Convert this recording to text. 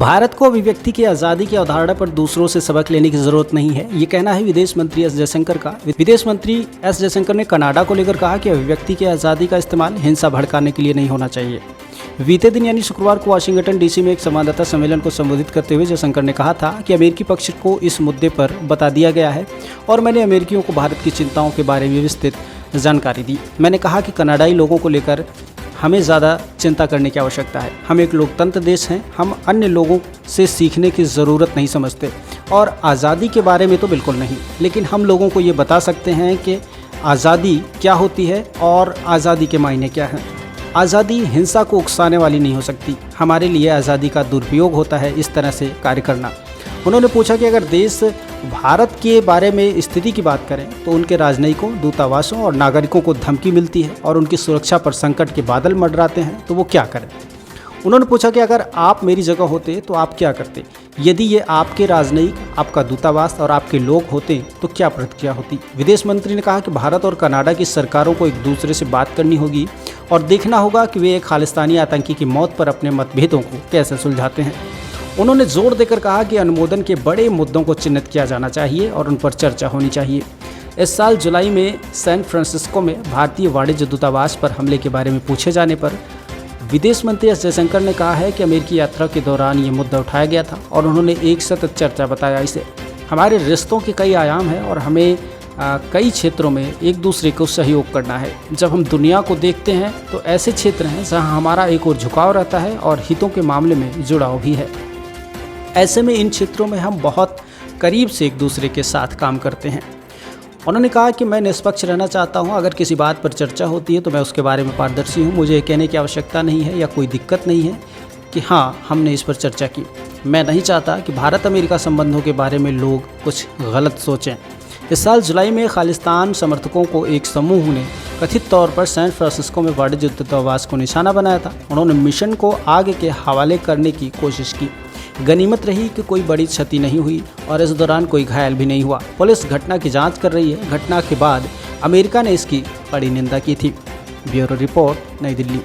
भारत को अभिव्यक्ति की आज़ादी की अवधारणा पर दूसरों से सबक लेने की जरूरत नहीं है, ये कहना है विदेश मंत्री एस जयशंकर का। विदेश मंत्री एस जयशंकर ने कनाडा को लेकर कहा कि अभिव्यक्ति की आज़ादी का इस्तेमाल हिंसा भड़काने के लिए नहीं होना चाहिए। बीते दिन यानी शुक्रवार को वाशिंगटन डीसी में एक संवाददाता सम्मेलन को संबोधित करते हुए जयशंकर ने कहा था कि अमेरिकी पक्ष को इस मुद्दे पर बता दिया गया है और मैंने अमेरिकियों को भारत की चिंताओं के बारे में विस्तृत जानकारी दी। मैंने कहा कि कनाडाई लोगों को लेकर हमें ज़्यादा चिंता करने की आवश्यकता है। हम एक लोकतंत्र देश हैं, हम अन्य लोगों से सीखने की ज़रूरत नहीं समझते और आज़ादी के बारे में तो बिल्कुल नहीं, लेकिन हम लोगों को ये बता सकते हैं कि आज़ादी क्या होती है और आज़ादी के मायने क्या हैं। आज़ादी हिंसा को उकसाने वाली नहीं हो सकती। हमारे लिए आज़ादी का दुरुपयोग होता है इस तरह से कार्य करना। उन्होंने पूछा कि अगर देश भारत के बारे में स्थिति की बात करें तो उनके राजनयिकों, दूतावासों और नागरिकों को धमकी मिलती है और उनकी सुरक्षा पर संकट के बादल मंडराते हैं तो वो क्या करें। उन्होंने पूछा कि अगर आप मेरी जगह होते तो आप क्या करते। यदि ये आपके राजनयिक, आपका दूतावास और आपके लोग होते तो क्या प्रतिक्रिया होती। विदेश मंत्री ने कहा कि भारत और कनाडा की सरकारों को एक दूसरे से बात करनी होगी और देखना होगा कि वे एक खालिस्तानी आतंकी की मौत पर अपने मतभेदों को कैसे सुलझाते हैं। उन्होंने जोर देकर कहा कि अनुमोदन के बड़े मुद्दों को चिन्हित किया जाना चाहिए और उन पर चर्चा होनी चाहिए। इस साल जुलाई में सैन फ्रांसिस्को में भारतीय वाणिज्य दूतावास पर हमले के बारे में पूछे जाने पर विदेश मंत्री एस जयशंकर ने कहा है कि अमेरिकी यात्रा के दौरान ये मुद्दा उठाया गया था और उन्होंने एक सतत चर्चा बताया इसे। हमारे रिश्तों के कई आयाम हैं और हमें कई क्षेत्रों में एक दूसरे को सहयोग करना है। जब हम दुनिया को देखते हैं तो ऐसे क्षेत्र हैं जहां हमारा एक और झुकाव रहता है और हितों के मामले में जुड़ाव भी है। ऐसे में इन क्षेत्रों में हम बहुत करीब से एक दूसरे के साथ काम करते हैं। उन्होंने कहा कि मैं निष्पक्ष रहना चाहता हूं। अगर किसी बात पर चर्चा होती है तो मैं उसके बारे में पारदर्शी हूं। मुझे कहने की आवश्यकता नहीं है या कोई दिक्कत नहीं है कि हाँ, हमने इस पर चर्चा की। मैं नहीं चाहता कि भारत अमेरिका संबंधों के बारे में लोग कुछ गलत सोचें। इस साल जुलाई में खालिस्तान समर्थकों को एक समूह ने कथित तौर पर सैन फ्रांसिस्को में वाणिज्य दूतावास को निशाना बनाया था। उन्होंने मिशन को आगे के हवाले करने की कोशिश की। गनीमत रही कि कोई बड़ी क्षति नहीं हुई और इस दौरान कोई घायल भी नहीं हुआ। पुलिस घटना की जांच कर रही है। घटना के बाद अमेरिका ने इसकी कड़ी निंदा की थी। ब्यूरो रिपोर्ट, नई दिल्ली।